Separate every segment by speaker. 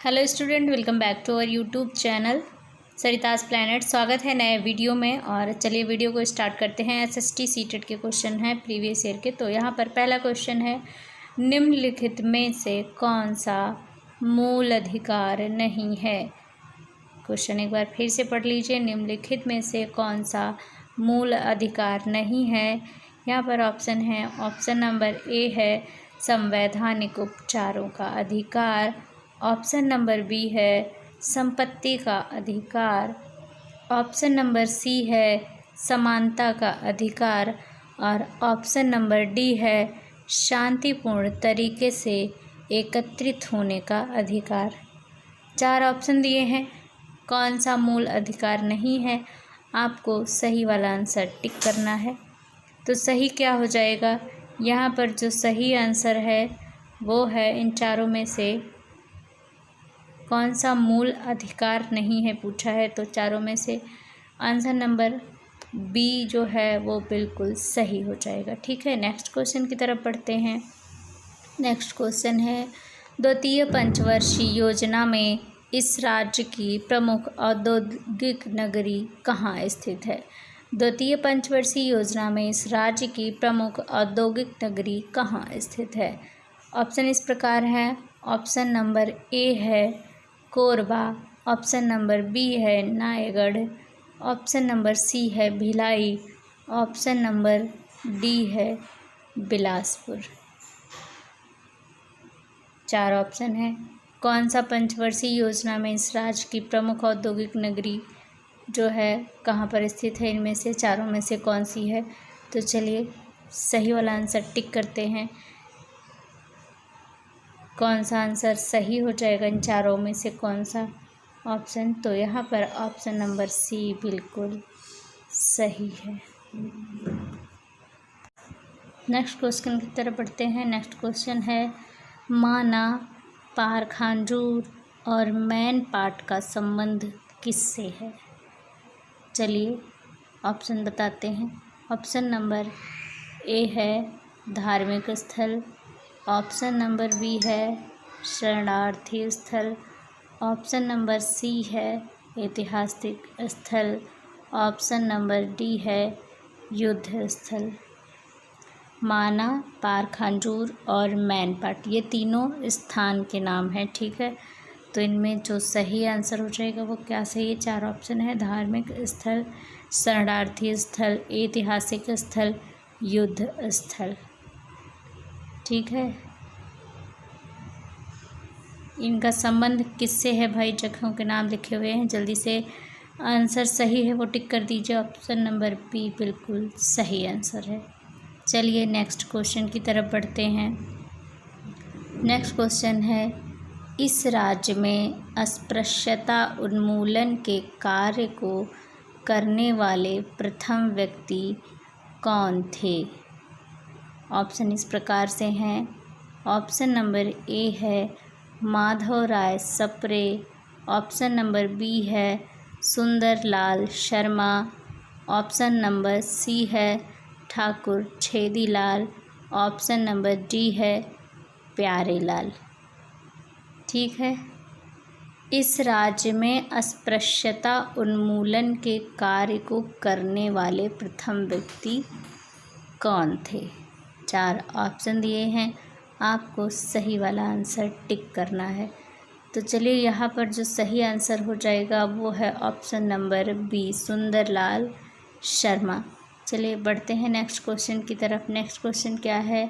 Speaker 1: Hello student, welcome back to our YouTube channel Sarita's planet. स्वागत है नए वीडियो में। और चलिए वीडियो को स्टार्ट करते हैं। एसएसटी सीटेट के क्वेश्चन हैं प्रीवियस ईयर के। तो यहाँ पर पहला क्वेश्चन है, निम्नलिखित में से कौन सा मूल अधिकार नहीं है। क्वेश्चन एक बार फिर से पढ़ लीजिए, निम्नलिखित में से कौन सा मूल अधिकार नहीं है। यहाँ पर ऑप्शन है, ऑप्शन नंबर ए है संवैधानिक उपचारों का अधिकार, ऑप्शन नंबर बी है संपत्ति का अधिकार, ऑप्शन नंबर सी है समानता का अधिकार और ऑप्शन नंबर डी है शांतिपूर्ण तरीके से एकत्रित होने का अधिकार। चार ऑप्शन दिए हैं, कौन सा मूल अधिकार नहीं है। आपको सही वाला आंसर टिक करना है। तो सही क्या हो जाएगा, यहाँ पर जो सही आंसर है वो है, इन चारों में से कौन सा मूल अधिकार नहीं है पूछा है, तो चारों में से आंसर नंबर बी जो है वो बिल्कुल सही हो जाएगा। ठीक है, नेक्स्ट क्वेश्चन की तरफ बढ़ते हैं। नेक्स्ट क्वेश्चन है, द्वितीय पंचवर्षीय योजना में इस राज्य की प्रमुख औद्योगिक नगरी कहाँ स्थित है। द्वितीय पंचवर्षीय योजना में इस राज्य की प्रमुख औद्योगिक नगरी कहाँ स्थित है। ऑप्शन इस प्रकार है, ऑप्शन नंबर ए है कोरबा, ऑप्शन नंबर बी है नायगढ़, ऑप्शन नंबर सी है भिलाई, ऑप्शन नंबर डी है बिलासपुर। चार ऑप्शन है, कौन सा पंचवर्षीय योजना में इस राज्य की प्रमुख औद्योगिक नगरी जो है कहाँ पर स्थित है, इनमें से चारों में से कौन सी है। तो चलिए सही वाला आंसर टिक करते हैं। कौन सा आंसर सही हो जाएगा, इन चारों में से कौन सा ऑप्शन। तो यहाँ पर ऑप्शन नंबर सी बिल्कुल सही है। नेक्स्ट क्वेश्चन की तरफ बढ़ते हैं। नेक्स्ट क्वेश्चन है, माना, पारखांजूर और मैन पाट का संबंध किससे है। चलिए ऑप्शन बताते हैं। ऑप्शन नंबर ए है धार्मिक स्थल, ऑप्शन नंबर बी है शरणार्थी स्थल, ऑप्शन नंबर सी है ऐतिहासिक स्थल, ऑप्शन नंबर डी है युद्ध स्थल। माना, पारखांजूर और मैनपाट ये तीनों स्थान के नाम हैं। ठीक है, तो इनमें जो सही आंसर हो जाएगा वो क्या सही है। चार ऑप्शन है, धार्मिक स्थल, शरणार्थी स्थल, ऐतिहासिक स्थल, युद्ध स्थल। ठीक है, इनका संबंध किससे है भाई, जगहों के नाम लिखे हुए हैं। जल्दी से आंसर सही है वो टिक कर दीजिए। ऑप्शन नंबर बी बिल्कुल सही आंसर है। चलिए नेक्स्ट क्वेश्चन की तरफ बढ़ते हैं। नेक्स्ट क्वेश्चन है, इस राज्य में अस्पृश्यता उन्मूलन के कार्य को करने वाले प्रथम व्यक्ति कौन थे। ऑप्शन इस प्रकार से हैं। ऑप्शन नंबर ए है Madhavrao Sapre, option number B है Sundarlal Sharma, option number c है Thakur Chhedilal, option number d है प्यारेलाल। ठीक है, इस राज्य में अस्पृश्यता उन्मूलन के कार्य को करने वाले प्रथम व्यक्ति कौन थे। चार ऑप्शन दिए हैं, आपको सही वाला आंसर टिक करना है। तो चलिए यहाँ पर जो सही आंसर हो जाएगा वो है option number B Sundarlal Sharma. चलिए बढ़ते हैं नेक्स्ट क्वेश्चन की तरफ। नेक्स्ट क्वेश्चन क्या है,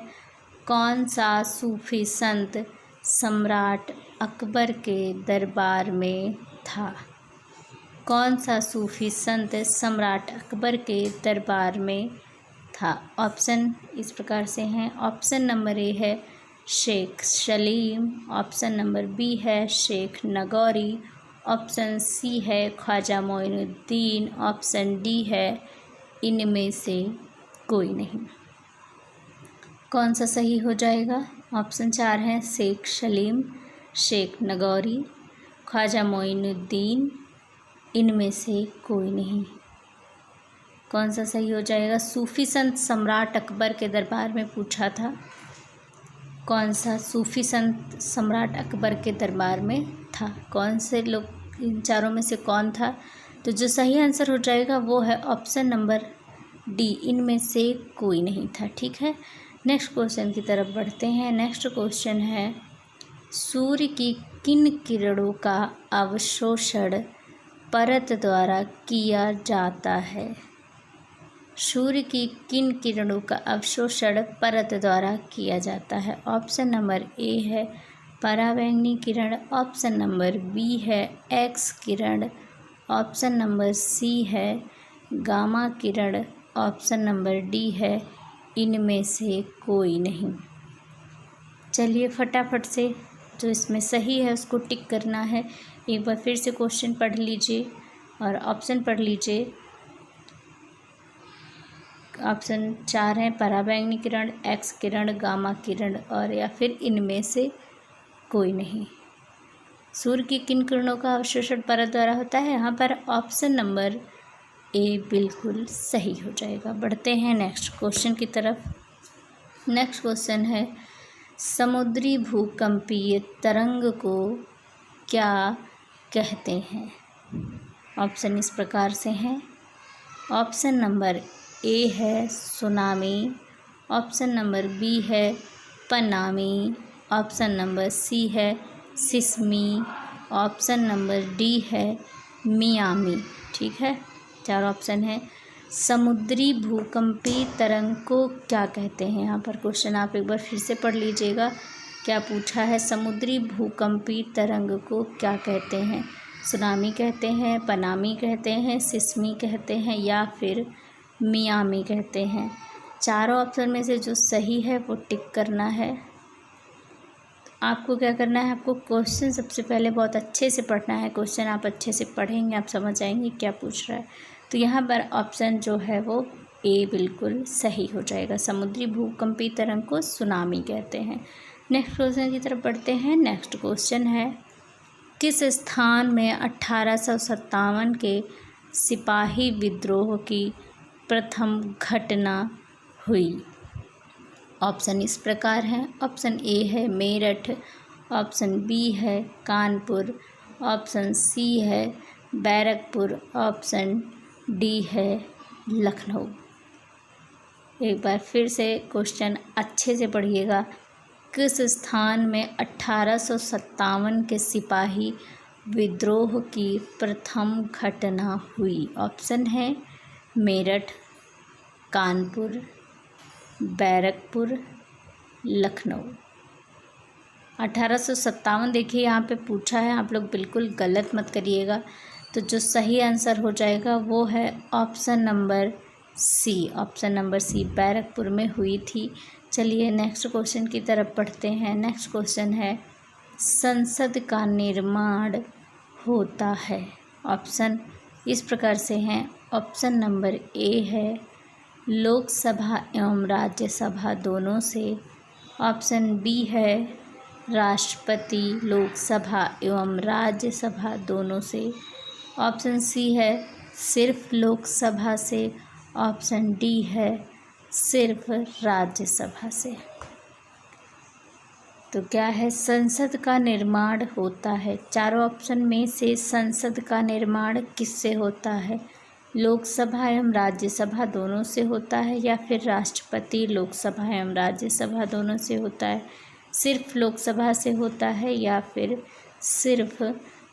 Speaker 1: कौन सा सूफी संत सम्राट अकबर के दरबार में था। कौन सा सूफी संत सम्राट अकबर के दरबार में था। ऑप्शन इस प्रकार से हैं। ऑप्शन नंबर ए है Sheikh Salim, option number B है शेख नगौरी, ऑप्शन सी है ख्वाजा मोइनुद्दीन, ऑप्शन डी है इनमें से कोई नहीं। कौन सा सही हो जाएगा। ऑप्शन चार है शेख सलीम, शेख नगौरी, ख्वाजा मोइनुद्दीन, इनमें से कोई नहीं। कौन सा सही हो जाएगा। सूफी संत सम्राट अकबर के दरबार में पूछा था, कौन सा सूफी संत सम्राट अकबर के दरबार में था। था? कौन से लोग, इन चारों में से कौन था? तो जो सही आंसर हो जाएगा वो है ऑप्शन नंबर डी, इनमें से कोई नहीं था। ठीक है, नेक्स्ट क्वेश्चन की तरफ बढ़ते हैं। नेक्स्ट क्वेश्चन है, सूर्य की किन किरणों का अवशोषण परत द्वारा किया जाता है? सूर्य की किन किरणों का अवशोषण परत द्वारा किया जाता है? ऑप्शन नंबर ए है पराबैंगनी किरण, ऑप्शन नंबर बी है एक्स किरण, ऑप्शन नंबर सी है गामा किरण, ऑप्शन नंबर डी है इनमें से कोई नहीं। चलिए फटाफट से जो इसमें सही है उसको टिक करना है। एक बार फिर से क्वेश्चन पढ़ लीजिए और ऑप्शन पढ़ लीजिए। ऑप्शन 4 हैं पराबैंगनी किरण, एक्स किरण, गामा किरण और या फिर इनमें से कोई नहीं। सूर्य की किन किरणों का अवशोषण परत द्वारा होता है? यहाँ पर ऑप्शन नंबर ए बिल्कुल सही हो जाएगा। बढ़ते हैं नेक्स्ट क्वेश्चन की तरफ। नेक्स्ट क्वेश्चन है, समुद्री भूकंपीय तरंग को क्या कहते हैं? ऑप्शन इस प्रकार से हैं। ऑप्शन नंबर ए है सुनामी, ऑप्शन नंबर बी है पनामी, ऑप्शन नंबर सी है सिस्मी, ऑप्शन नंबर डी है मियामी। ठीक है, 4 ऑप्शन है। समुद्री भूकंपीय तरंग को क्या कहते हैं? यहाँ पर क्वेश्चन आप एक बार फिर से पढ़ लीजिएगा। क्या पूछा है? समुद्री भूकंपीय तरंग को क्या कहते हैं? सुनामी कहते हैं, पनामी कहते हैं, सिस्मी कहते हैं या फिर मियामी कहते हैं? चारों ऑप्शन में से जो सही है वो टिक करना है। आपको क्या करना है, आपको क्वेश्चन सबसे पहले बहुत अच्छे से पढ़ना है। क्वेश्चन आप अच्छे से पढ़ेंगे, आप समझ आएंगे क्या पूछ रहा है। तो यहाँ पर ऑप्शन जो है वो ए बिल्कुल सही हो जाएगा। समुद्री भूकंपीय तरंग को सुनामी कहते हैं। नेक्स्ट क्वेश्चन की तरफ बढ़ते हैं। नेक्स्ट क्वेश्चन है, किस स्थान में 1857 के सिपाही विद्रोह की प्रथम घटना हुई? ऑप्शन इस प्रकार हैं। ऑप्शन ए है मेरठ, ऑप्शन बी है कानपुर, ऑप्शन सी है बैरकपुर, ऑप्शन डी है लखनऊ। एक बार फिर से क्वेश्चन अच्छे से पढ़िएगा। किस स्थान में 1857 के सिपाही विद्रोह की प्रथम घटना हुई? ऑप्शन है मेरठ, कानपुर, बैरकपुर, लखनऊ। 1857 देखिए यहाँ पे पूछा है, आप लोग बिल्कुल गलत मत करिएगा। तो जो सही आंसर हो जाएगा वो है option number C. Option number C Barrackpore में हुई थी। चलिए नेक्स्ट क्वेश्चन की तरफ बढ़ते हैं। नेक्स्ट क्वेश्चन है, संसद का निर्माण होता है? ऑप्शन इस प्रकार से हैं। ऑप्शन नंबर ए है लोकसभा एवं राज्यसभा दोनों से, ऑप्शन बी है राष्ट्रपति लोकसभा एवं राज्यसभा दोनों से, ऑप्शन सी है सिर्फ लोकसभा से, ऑप्शन डी है सिर्फ राज्यसभा से। तो क्या है, संसद का निर्माण होता है। चारों ऑप्शन में से संसद का निर्माण किससे होता है? लोकसभा एवं राज्यसभा दोनों से होता है या फिर राष्ट्रपति लोकसभा एवं राज्यसभा दोनों से होता है, सिर्फ लोकसभा से होता है या फिर सिर्फ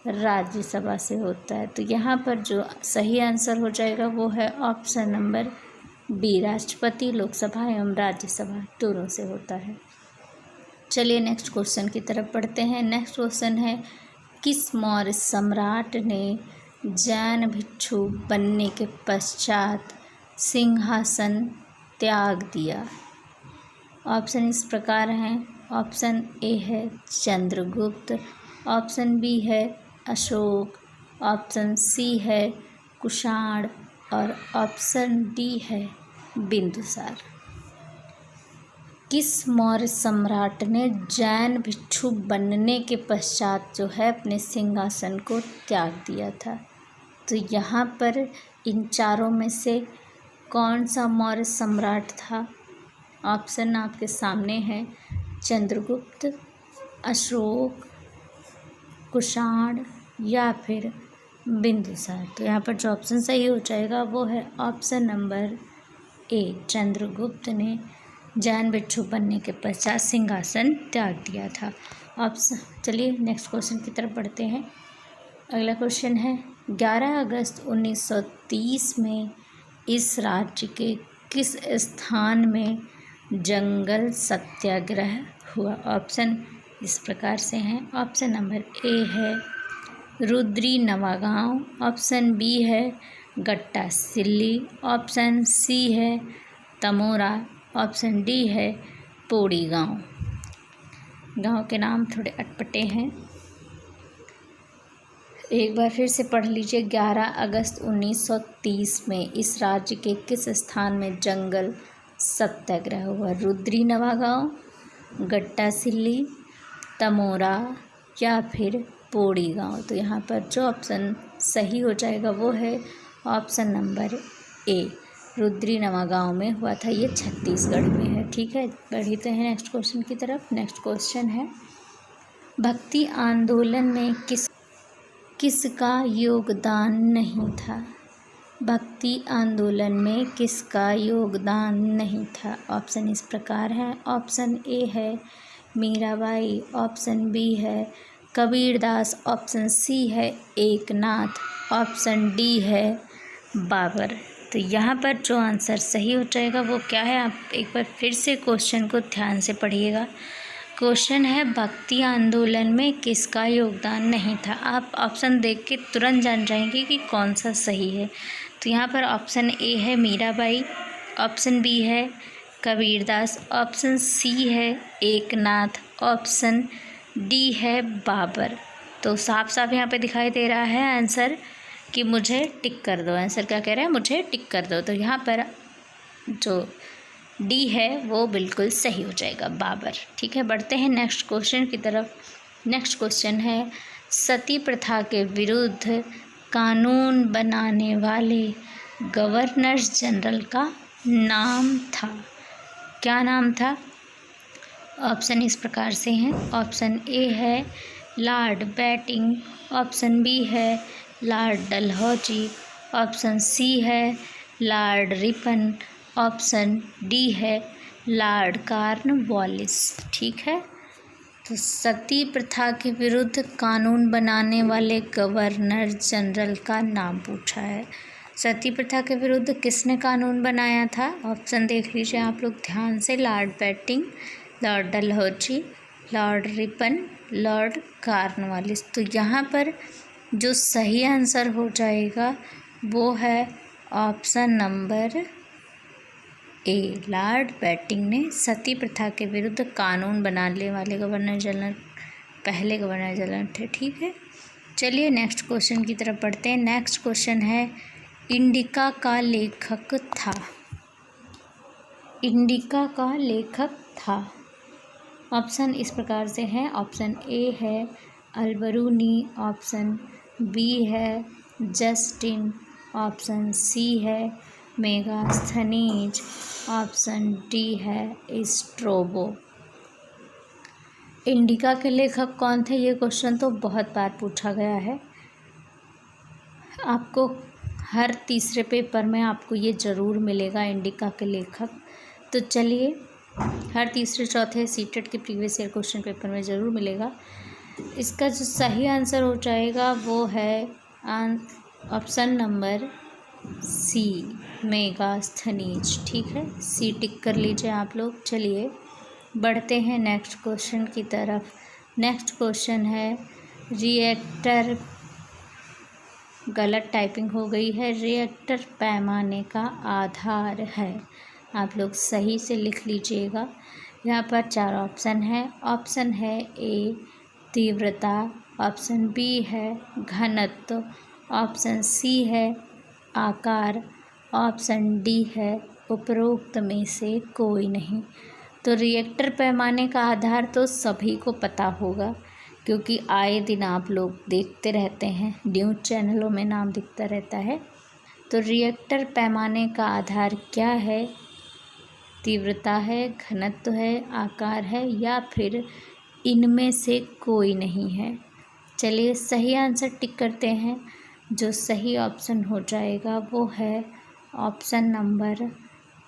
Speaker 1: राज्यसभा से होता है? तो यहाँ पर जो सही आंसर हो जाएगा वो है ऑप्शन नंबर बी, राष्ट्रपति लोकसभा एवं राज्यसभा दोनों से होता है। चलिए नेक्स्ट क्वेश्चन की तरफ बढ़ते हैं। नेक्स्ट क्वेश्चन है, किस मौर्य सम्राट ने जैन भिक्षु बनने के पश्चात सिंहासन त्याग दिया? ऑप्शन इस प्रकार हैं। ऑप्शन ए है चंद्रगुप्त, ऑप्शन बी है अशोक, ऑप्शन सी है कुषाण और ऑप्शन डी है बिंदुसार। किस मौर्य सम्राट ने जैन भिक्षु बनने के पश्चात जो है अपने सिंहासन को त्याग दिया था? तो यहाँ पर इन चारों में से कौन सा मौर्य सम्राट था? ऑप्शन आपके सामने है चंद्रगुप्त, अशोक, कुषाण या फिर बिंदुसार। तो यहाँ पर जो ऑप्शन सही हो जाएगा वो है ऑप्शन नंबर ए, चंद्रगुप्त ने जैन भिक्षु बनने के पश्चात सिंहासन त्याग दिया था। ऑप्शन, चलिए नेक्स्ट क्वेश्चन की तरफ बढ़ते हैं। अगला क्वेश्चन है 11 अगस्त 1930 में इस राज्य के किस स्थान में जंगल सत्याग्रह हुआ। ऑप्शन इस प्रकार से हैं। ऑप्शन नंबर ए है रुद्री नवागांव, ऑप्शन बी है गट्टा सिल्ली, ऑप्शन सी है तमोरा, ऑप्शन डी है पोड़ी गांव। गांव के नाम थोड़े अटपटे हैं, एक बार फिर से पढ़ लीजिए। 11 अगस्त 1930 में इस राज्य के किस स्थान में जंगल सत्याग्रह हुआ। रुद्री नवागांव, गट्टा सिल्ली, तमोरा या फिर पोड़ी गांव। तो यहाँ पर जो ऑप्शन सही हो जाएगा वो है option number A, Rudri Nawagaon में हुआ था। ये छत्तीसगढ़ में है। ठीक है, बढ़ते हैं नेक्स्ट क्वेश्चन की तरफ। नेक्स्ट क्वेश्चन है भक्ति आंदोलन में किसका योगदान नहीं था। भक्ति आंदोलन में किसका योगदान नहीं था। ऑप्शन इस प्रकार है। ऑप्शन ए है मीराबाई, ऑप्शन बी है कबीरदास, ऑप्शन सी है एकनाथ, ऑप्शन डी है बाबर। तो यहाँ पर जो आंसर सही हो जाएगा वो क्या है, आप एक बार फिर से क्वेश्चन को ध्यान से पढ़िएगा। क्वेश्चन है भक्ति आंदोलन में किसका योगदान नहीं था। आप ऑप्शन देख के तुरंत जान जाएंगे कि कौन सा सही है। तो यहाँ पर ऑप्शन ए है मीराबाई, ऑप्शन बी है कबीरदास, ऑप्शन सी है एकनाथ, ऑप्शन डी है बाबर। तो साफ साफ यहाँ पे दिखाई दे रहा है आंसर कि मुझे टिक कर दो। आंसर क्या कह रहा है, मुझे टिक कर दो। तो यहाँ पर जो डी है वो बिल्कुल सही हो जाएगा, बाबर। ठीक है, बढ़ते हैं नेक्स्ट क्वेश्चन की तरफ। नेक्स्ट क्वेश्चन है सती प्रथा के विरुद्ध कानून बनाने वाले गवर्नर जनरल का नाम था। क्या नाम था। ऑप्शन इस प्रकार से हैं। ऑप्शन ए है लॉर्ड बैटिंग, ऑप्शन बी है लॉर्ड डलहौजी, ऑप्शन सी है लॉर्ड रिपन, ऑप्शन डी है लॉर्ड कॉर्नवालिस। ठीक है, तो सती प्रथा के विरुद्ध कानून बनाने वाले गवर्नर जनरल का नाम पूछा है। सती प्रथा के विरुद्ध किसने कानून बनाया था। ऑप्शन देख लीजिए आप लोग ध्यान से। Lord batting, Lord Dalhousie, Lord Ripon, Lord Cornwallis. तो यहाँ पर जो सही आंसर हो जाएगा वो है ऑप्शन नंबर ए, लॉर्ड बैटिंग ने सती प्रथा के विरुद्ध कानून बनाने वाले गवर्नर जनरल, पहले गवर्नर जनरल थे। ठीक है, चलिए नेक्स्ट क्वेश्चन की तरफ बढ़ते हैं। नेक्स्ट क्वेश्चन है इंडिका का लेखक था। इंडिका का लेखक था। ऑप्शन इस प्रकार से हैं। ऑप्शन ए है अल्बरूनी, ऑप्शन बी है जस्टिन, ऑप्शन सी है मेगास्थनीज, ऑप्शन डी है स्ट्रोबो। इंडिका के लेखक कौन थे, ये क्वेश्चन तो बहुत बार पूछा गया है। आपको हर तीसरे पेपर में आपको ये ज़रूर मिलेगा इंडिका के लेखक। तो चलिए, हर तीसरे चौथे सीटेट के प्रीवियस ईयर क्वेश्चन पेपर में ज़रूर मिलेगा। इसका जो सही आंसर हो जाएगा वो है ऑप्शन नंबर सी, मेगास्थनीज। ठीक है, सी टिक कर लीजिए आप लोग। चलिए बढ़ते हैं नेक्स्ट क्वेश्चन की तरफ। नेक्स्ट क्वेश्चन है रिएक्टर, गलत टाइपिंग हो गई है। रिएक्टर पैमाने का आधार है। आप लोग सही से लिख लीजिएगा। यहाँ पर 4 ऑप्शन है। ऑप्शन है ए तीव्रता, ऑप्शन बी है घनत्व, ऑप्शन सी है आकार, ऑप्शन डी है उपरोक्त में से कोई नहीं। तो रिएक्टर पैमाने का आधार तो सभी को पता होगा, क्योंकि आए दिन आप लोग देखते रहते हैं, न्यूज़ चैनलों में नाम दिखता रहता है। तो रिएक्टर पैमाने का आधार क्या है, तीव्रता है, घनत्व है, आकार है, या फिर इनमें से कोई नहीं है। चलिए सही आंसर टिक करते हैं। जो सही ऑप्शन हो जाएगा वो है ऑप्शन नंबर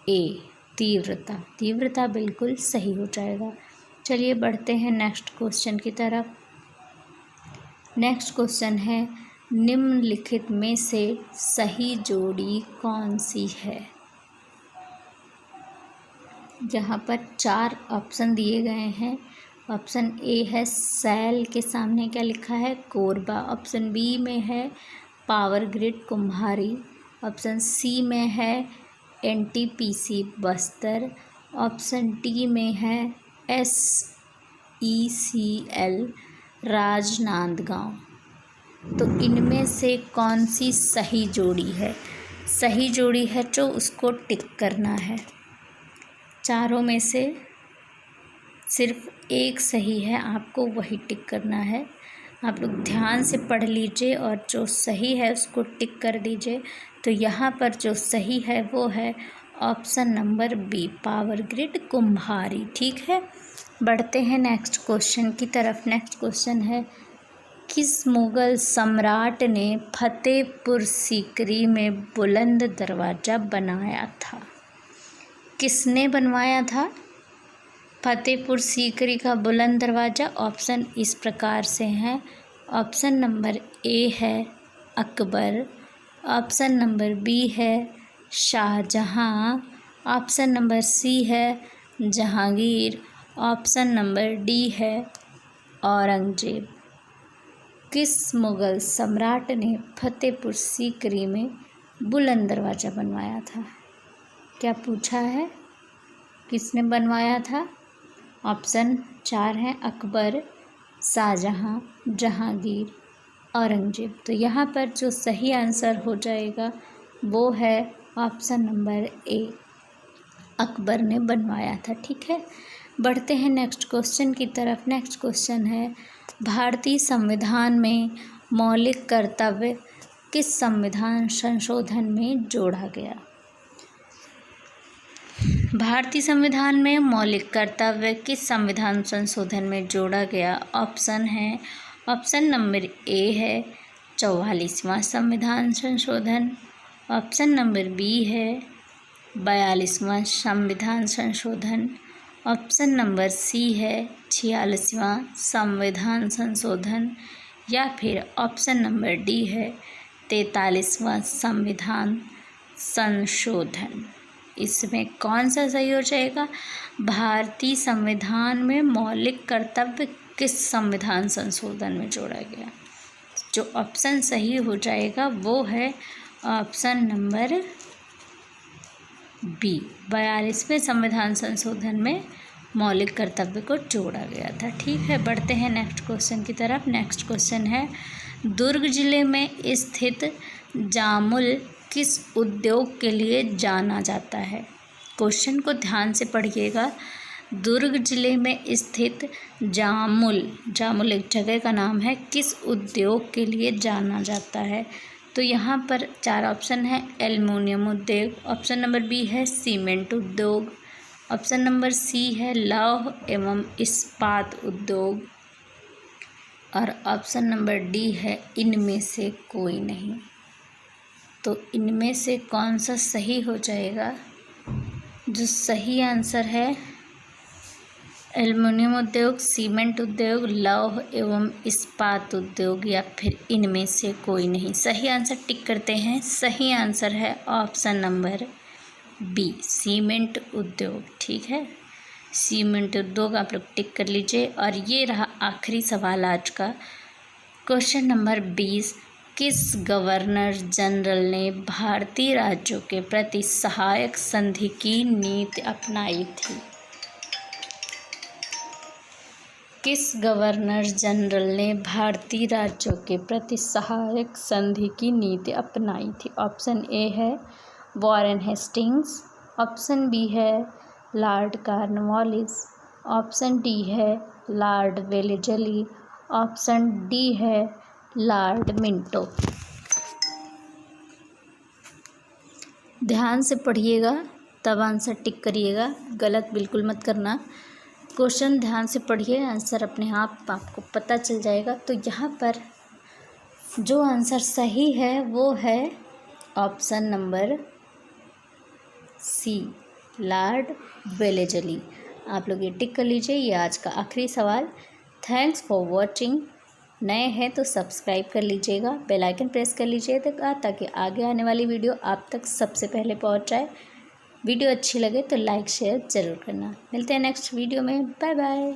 Speaker 1: ए, तीव्रता। तीव्रता बिल्कुल सही हो जाएगा। चलिए बढ़ते हैं नेक्स्ट क्वेश्चन की तरफ। नेक्स्ट क्वेश्चन है, निम्नलिखित में से सही जोड़ी कौन सी है? जहाँ पर 4 ऑप्शन दिए गए हैं। ऑप्शन ए है सेल, के सामने क्या लिखा है? कोरबा। ऑप्शन बी में है पावर ग्रिड कुम्हारी। ऑप्शन सी में है एनटीपीसी बस्तर। ऑप्शन डी में है SECL राजनांदगांव। तो इनमें से कौन सी सही जोड़ी है? सही जोड़ी है जो उसको टिक करना है। चारों में से सिर्फ एक सही है, आपको वही टिक करना है। आप लोग ध्यान से पढ़ लीजिए और जो सही है उसको टिक कर दीजिए। तो यहाँ पर जो सही है वो है option number b, power grid Kumhari. ठीक है, बढ़ते हैं नेक्स्ट क्वेश्चन की तरफ। नेक्स्ट क्वेश्चन है, किस मुग़ल सम्राट ने फतेहपुर सीकरी में बुलंद दरवाज़ा बनाया था? किसने बनवाया था फतेहपुर सीकरी का बुलंद दरवाज़ा? ऑप्शन इस प्रकार से हैं। ऑप्शन नंबर ए है अकबर। ऑप्शन नंबर बी है शाहजहां। ऑप्शन नंबर सी है जहांगीर। ऑप्शन नंबर डी है औरंगजेब। किस मुग़ल सम्राट ने फतेहपुर सीकरी में बुलंद दरवाज़ा बनवाया था? क्या पूछा है, किसने बनवाया था? ऑप्शन 4 हैं अकबर, शाहजहां, जहांगीर, औरंगजेब। तो यहाँ पर जो सही आंसर हो जाएगा वो है ऑप्शन नंबर ए, अकबर ने बनवाया था। ठीक है, बढ़ते हैं नेक्स्ट क्वेश्चन की तरफ। नेक्स्ट क्वेश्चन है, भारतीय संविधान में मौलिक कर्तव्य किस संविधान संशोधन में जोड़ा गया? भारतीय संविधान में मौलिक कर्तव्य किस संविधान संशोधन में जोड़ा गया? ऑप्शन है, ऑप्शन नंबर ए है 44वां संविधान संशोधन। ऑप्शन नंबर बी है 42वां संविधान संशोधन। ऑप्शन नंबर सी है 46वां संविधान संशोधन। या फिर ऑप्शन नंबर डी है 43वां संविधान संशोधन। इसमें कौन सा सही हो जाएगा? भारतीय संविधान में मौलिक कर्तव्य किस संविधान संशोधन में जोड़ा गया? जो ऑप्शन सही हो जाएगा वो है ऑप्शन नंबर बी, 42वें संविधान संशोधन में मौलिक कर्तव्य को जोड़ा गया था। ठीक है, बढ़ते हैं नेक्स्ट क्वेश्चन की तरफ। नेक्स्ट क्वेश्चन है, दुर्ग जिले में स्थित जामुल किस उद्योग के लिए जाना जाता है? क्वेश्चन को ध्यान से पढ़िएगा। दुर्ग जिले में स्थित जामुल एक जगह का नाम है, किस उद्योग के लिए जाना जाता है? तो यहाँ पर 4 ऑप्शन है। एल्युमिनियम उद्योग। ऑप्शन नंबर बी है सीमेंट उद्योग। ऑप्शन नंबर सी है लौह एवं इस्पात उद्योग। और ऑप्शन नंबर डी है इनमें से कोई नहीं। तो इनमें से कौन सा सही हो जाएगा? जो सही आंसर है एल्युमिनियम उद्योग, सीमेंट उद्योग, लौह एवं इस्पात उद्योग, या फिर इनमें से कोई नहीं। सही आंसर टिक करते हैं। सही आंसर है ऑप्शन नंबर बी, सीमेंट उद्योग। ठीक है, सीमेंट उद्योग आप लोग टिक कर लीजिए। और ये रहा आखिरी सवाल आज का। क्वेश्चन नंबर 20, किस गवर्नर जनरल ने भारतीय राज्यों के प्रति सहायक संधि की नीति अपनाई थी? किस गवर्नर जनरल ने भारतीय राज्यों के प्रति सहायक संधि की नीति अपनाई थी? ऑप्शन ए है वॉरेन हेस्टिंग्स। ऑप्शन बी है लॉर्ड कॉर्नवालिस। ऑप्शन डी है लॉर्ड वेलेस्ली। ऑप्शन डी है लॉर्ड मिंटो। ध्यान से पढ़िएगा तब आंसर टिक करिएगा, गलत बिल्कुल मत करना। क्वेश्चन ध्यान से पढ़िए, आंसर अपने आप आपको पता चल जाएगा। तो यहाँ पर जो आंसर सही है वो है option number C, Lord Wellesley. आप लोग ये टिक कर लीजिए। ये आज का आखिरी सवाल। Thanks for watching. नए हैं तो सब्सक्राइब कर लीजिएगा, बेल आइकन प्रेस कर लीजिएगा ताकि आगे आने वाली वीडियो आप तक सबसे पहले पहुंच जाए। वीडियो अच्छी लगे तो लाइक शेयर ज़रूर करना। मिलते हैं नेक्स्ट वीडियो में। Bye bye.